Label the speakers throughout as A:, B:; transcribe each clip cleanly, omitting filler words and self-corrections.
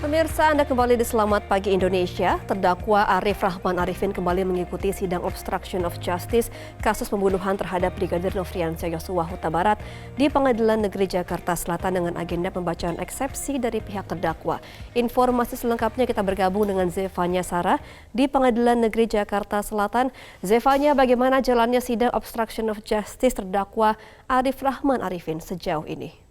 A: Pemirsa, Anda kembali di Selamat Pagi Indonesia. Terdakwa Arif Rahman Arifin kembali mengikuti sidang obstruction of justice kasus pembunuhan terhadap Brigadir Nofriansah Yosua Huta Barat di Pengadilan Negeri Jakarta Selatan dengan agenda pembacaan eksepsi dari pihak terdakwa. Informasi selengkapnya kita bergabung dengan Zevanya Sarah di Pengadilan Negeri Jakarta Selatan. Zevanya, bagaimana jalannya sidang obstruction of justice terdakwa Arif Rahman Arifin sejauh ini?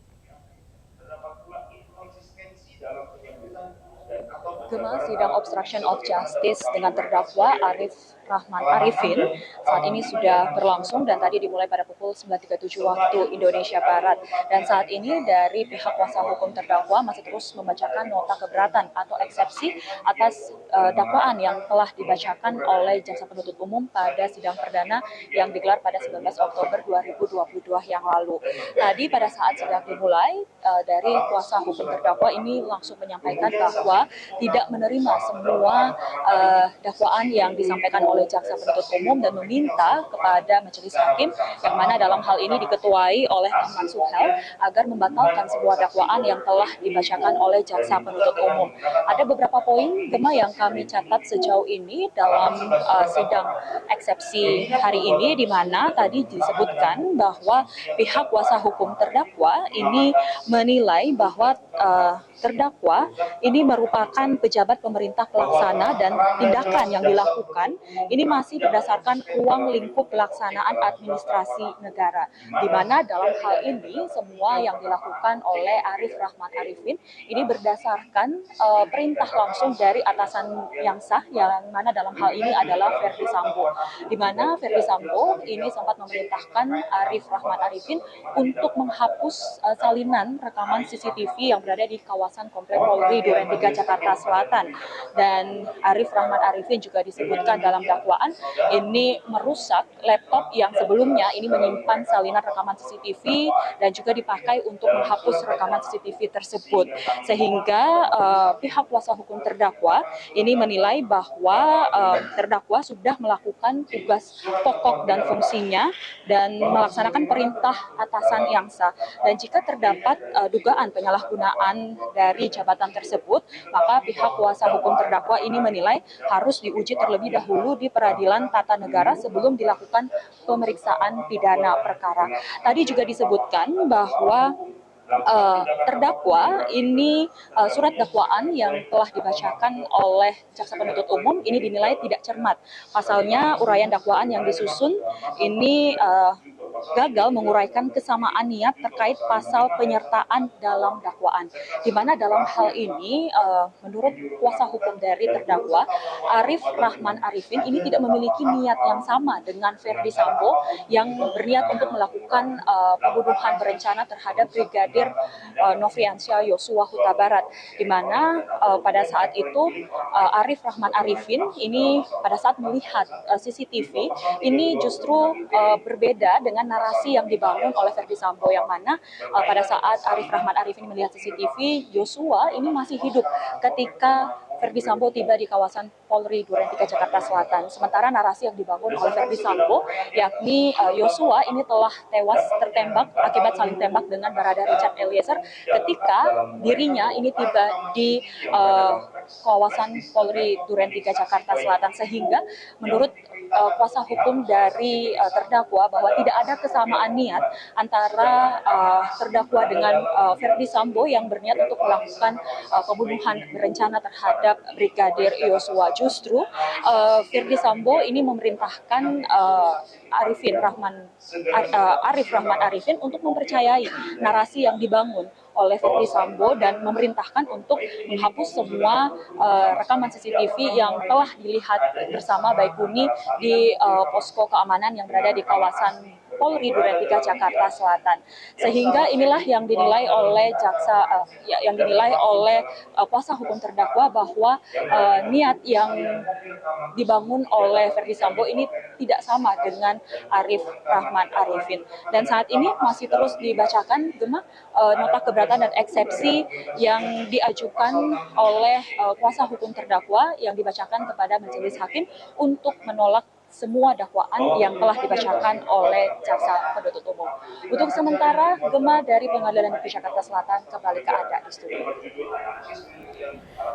B: Sidang obstruction of justice dengan terdakwa Arif Rahman Arifin saat ini sudah berlangsung dan tadi dimulai pada pukul 9.37 waktu Indonesia Barat. Dan saat ini dari pihak kuasa hukum terdakwa masih terus membacakan nota keberatan atau eksepsi atas dakwaan yang telah dibacakan oleh jaksa penuntut umum pada sidang perdana yang digelar pada 19 Oktober 2022 yang lalu. Tadi pada saat sidang dimulai, dari kuasa hukum terdakwa ini langsung menyampaikan bahwa tidak menerima semua dakwaan yang disampaikan oleh jaksa penuntut umum dan meminta kepada majelis hakim yang mana dalam hal ini diketuai oleh Ahmad Suhel agar membatalkan semua dakwaan yang telah dibacakan oleh jaksa penuntut umum. Ada beberapa poin Gema yang kami catat sejauh ini dalam sidang eksepsi hari ini, di mana tadi disebutkan bahwa pihak kuasa hukum terdakwa ini menilai bahwa terdakwa ini merupakan pejabat pemerintah pelaksana dan tindakan yang dilakukan ini masih berdasarkan ruang lingkup pelaksanaan administrasi negara, di mana dalam hal ini semua yang dilakukan oleh Arif Rahman Arifin ini berdasarkan perintah langsung dari atasan yang sah, yang mana dalam hal ini adalah Verdi Sambo, di mana Verdi Sambo ini sempat memerintahkan Arif Rahman Arifin untuk menghapus salinan rekaman CCTV yang berada di kawasan Komplek Polri Duren 3 Jakarta Selatan. Dan Arif Rahman Arifin juga disebutkan dalam dakwaan ini merusak laptop yang sebelumnya ini menyimpan salinan rekaman CCTV dan juga dipakai untuk menghapus rekaman CCTV tersebut. Sehingga pihak kuasa hukum terdakwa ini menilai bahwa terdakwa sudah melakukan tugas pokok dan fungsinya dan melaksanakan perintah atasan yang sah. Dan jika terdapat dugaan penyalahgunaan dari jabatan tersebut, maka pihak kuasa hukum terdakwa ini menilai harus diuji terlebih dahulu di Peradilan Tata Negara sebelum dilakukan pemeriksaan pidana perkara. Tadi juga disebutkan bahwa terdakwa ini surat dakwaan yang telah dibacakan oleh jaksa penuntut umum ini dinilai tidak cermat. Pasalnya uraian dakwaan yang disusun ini gagal menguraikan kesamaan niat terkait pasal penyertaan dalam dakwaan. Di mana dalam hal ini menurut kuasa hukum dari terdakwa Arif Rahman Arifin ini tidak memiliki niat yang sama dengan Verdi Sambo yang berniat untuk melakukan pembunuhan berencana terhadap Brigadir Nofriansah Yosua Huta Barat, di mana pada saat itu Arif Rahman Arifin ini pada saat melihat CCTV ini justru berbeda dengan narasi yang dibangun oleh Verdi Sambo, yang mana pada saat Arif Rahman Arifin melihat CCTV Yosua ini masih hidup ketika Verdi Sambo tiba di kawasan Polri Duren 3 Jakarta Selatan. Sementara narasi yang dibangun oleh Verdi Sambo yakni Yosua ini telah tewas tertembak akibat saling tembak dengan Barada Richard Eliezer ketika dirinya ini tiba di kawasan Polri Duren 3 Jakarta Selatan. Sehingga menurut kuasa hukum dari terdakwa bahwa tidak ada kesamaan niat antara terdakwa dengan Verdi Sambo yang berniat untuk melakukan pembunuhan berencana terhadap Brigadir Yosua. Justru Verdi Sambo ini memerintahkan Arif Rahman Arifin untuk mempercayai narasi yang dibangun oleh Verdi Sambo dan memerintahkan untuk menghapus semua rekaman CCTV yang telah dilihat bersama Baikuni di posko keamanan yang berada di kawasan Polri Duren 3 Jakarta Selatan. Sehingga inilah yang dinilai oleh kuasa hukum terdakwa bahwa niat yang dibangun oleh Verdi Sambo ini tidak sama dengan Arif Rahman Arifin. Dan saat ini masih terus dibacakan nota keberatan dan eksepsi yang diajukan oleh kuasa hukum terdakwa yang dibacakan kepada majelis hakim untuk menolak semua dakwaan yang telah dibacakan oleh jaksa penuntut umum. Untuk sementara, Gema dari Pengadilan Negeri Jakarta Selatan kembali ke Anda di studio.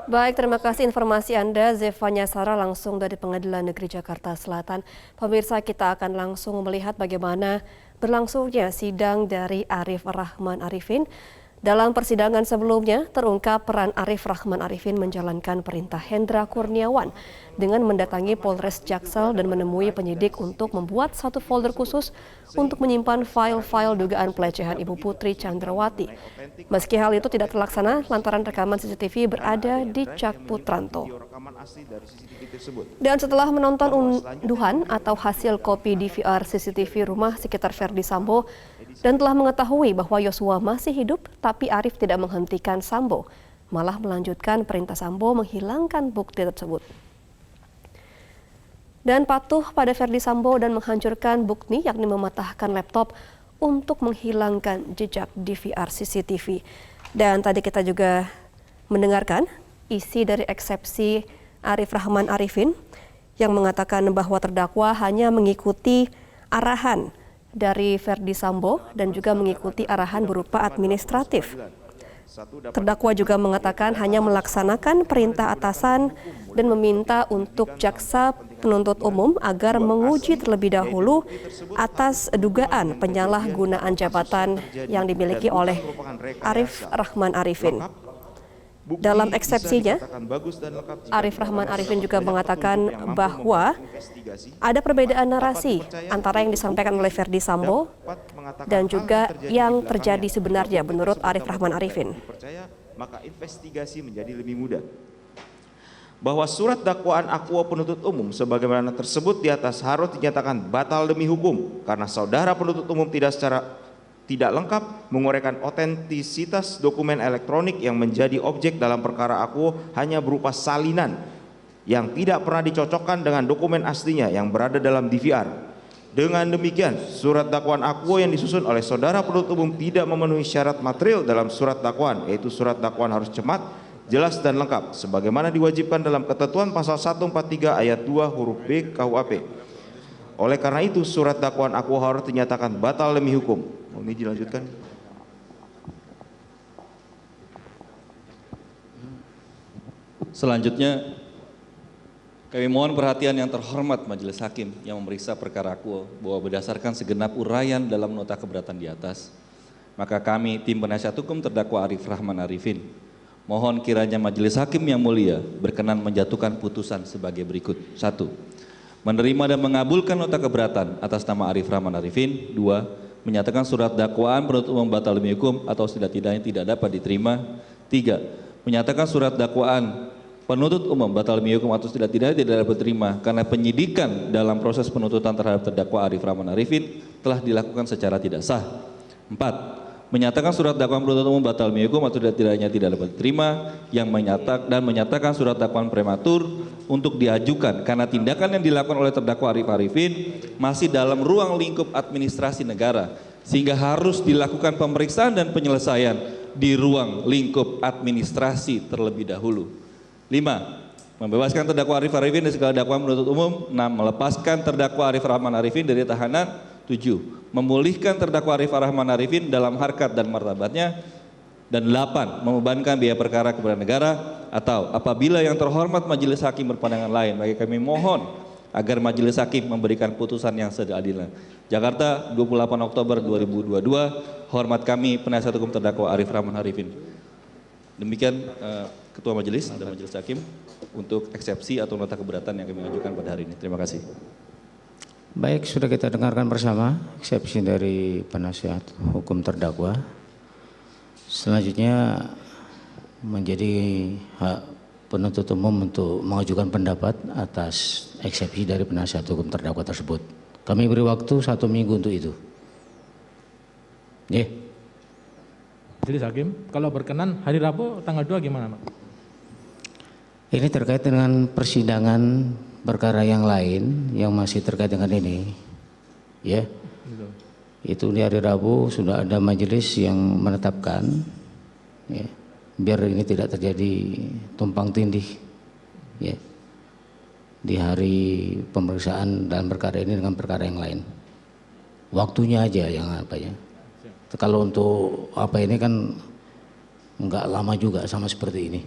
A: Baik, terima kasih informasi Anda, Zevanya Sara langsung dari Pengadilan Negeri Jakarta Selatan. Pemirsa, kita akan langsung melihat bagaimana berlangsungnya sidang dari Arif Rahman Arifin. Dalam persidangan sebelumnya, terungkap peran Arif Rahman Arifin menjalankan perintah Hendra Kurniawan dengan mendatangi Polres Jaksel dan menemui penyidik untuk membuat satu folder khusus untuk menyimpan file-file dugaan pelecehan Ibu Putri Chandrawati. Meski hal itu tidak terlaksana, lantaran rekaman CCTV berada di Cak Putranto. Dan setelah menonton unduhan atau hasil kopi DVR CCTV rumah sekitar Verdi Sambo dan telah mengetahui bahwa Yosua masih hidup, tapi Arif tidak menghentikan Sambo, malah melanjutkan perintah Sambo menghilangkan bukti tersebut. Dan patuh pada Verdi Sambo dan menghancurkan bukti, yakni mematahkan laptop untuk menghilangkan jejak DVR CCTV. Dan tadi kita juga mendengarkan isi dari eksepsi Arif Rahman Arifin yang mengatakan bahwa terdakwa hanya mengikuti arahan dari Verdi Sambo dan juga mengikuti arahan berupa administratif. Terdakwa juga mengatakan hanya melaksanakan perintah atasan dan meminta untuk jaksa penuntut umum agar menguji terlebih dahulu atas dugaan penyalahgunaan jabatan yang dimiliki oleh Arif Rahman Arifin. Dalam eksepsinya, Arif Rahman Arifin juga mengatakan bahwa ada perbedaan narasi antara yang disampaikan oleh Verdi Sambo dan juga yang terjadi sebenarnya menurut Arif Rahman Arifin.
C: Maka investigasi menjadi lebih mudah. Bahwa surat dakwaan akwa penuntut umum sebagaimana tersebut di atas harus dinyatakan batal demi hukum karena saudara penuntut umum tidak lengkap menguraikan otentisitas dokumen elektronik yang menjadi objek dalam perkara akwo hanya berupa salinan yang tidak pernah dicocokkan dengan dokumen aslinya yang berada dalam DVR. Dengan demikian, surat dakwaan akwo yang disusun oleh saudara penuntut umum tidak memenuhi syarat material dalam surat dakwaan, yaitu surat dakwaan harus cemat, jelas dan lengkap sebagaimana diwajibkan dalam ketentuan pasal 143 ayat 2 huruf B KUHP. Oleh karena itu, surat dakwaan akwo harus dinyatakan batal demi hukum. Ini dilanjutkan.
D: Selanjutnya, kami mohon perhatian yang terhormat Majelis Hakim yang memeriksa perkara akwo bahwa berdasarkan segenap uraian dalam nota keberatan di atas, maka kami tim penasihat hukum terdakwa Arif Rahman Arifin mohon kiranya Majelis Hakim yang mulia berkenan menjatuhkan putusan sebagai berikut. 1. Menerima dan mengabulkan nota keberatan atas nama Arif Rahman Arifin. 2. Menyatakan surat dakwaan penuntut umum batal demi hukum atau setidak-tidaknya tidak dapat diterima. 3. Menyatakan surat dakwaan penuntut umum batal demi hukum atau setidak-tidaknya tidak dapat diterima karena penyidikan dalam proses penuntutan terhadap terdakwa Arif Rahman Arifin telah dilakukan secara tidak sah. 4. Menyatakan surat dakwaan penuntut umum batal demi hukum atau setidak-tidaknya tidak dapat diterima dan menyatakan surat dakwaan prematur untuk diajukan karena tindakan yang dilakukan oleh terdakwa Arif Arifin masih dalam ruang lingkup administrasi negara sehingga harus dilakukan pemeriksaan dan penyelesaian di ruang lingkup administrasi terlebih dahulu. 5. Membebaskan terdakwa Arif Arifin dari segala dakwaan penuntut umum. 6. Melepaskan terdakwa Arif Rahman Arifin dari tahanan. 7. Memulihkan terdakwa Arif Rahman Arifin dalam harkat dan martabatnya. Dan 8. Membebankan biaya perkara kepada negara atau apabila yang terhormat Majelis Hakim berpandangan lain, bagi kami mohon agar Majelis Hakim memberikan putusan yang seadil-adilnya. Jakarta, 28 Oktober 2022. Hormat kami penasihat hukum terdakwa Arif Rahman Arifin. Demikian Ketua Majelis dan Majelis Hakim untuk eksepsi atau nota keberatan yang kami ajukan pada hari ini. Terima kasih.
E: Baik, sudah kita dengarkan bersama eksepsi dari penasihat hukum terdakwa. Selanjutnya menjadi hak penuntut umum untuk mengajukan pendapat atas eksepsi dari penasihat hukum terdakwa tersebut. Kami beri waktu 1 minggu untuk itu.
F: Majelis Hakim, kalau berkenan hari Rabu tanggal 2 gimana, Pak?
E: Ini terkait dengan persidangan perkara yang lain yang masih terkait dengan ini. Ya. Itu di hari Rabu sudah ada majelis yang menetapkan, ya, biar ini tidak terjadi tumpang tindih, ya, di hari pemeriksaan dalam perkara ini dengan perkara yang lain. Waktunya aja yang apa ya. Kalau untuk apa ini kan enggak lama juga sama seperti ini.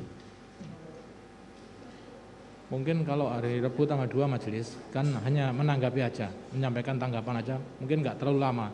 F: Mungkin kalau hari Rabu tanggal 2 majelis kan hanya menanggapi aja, menyampaikan tanggapan aja, mungkin nggak terlalu lama.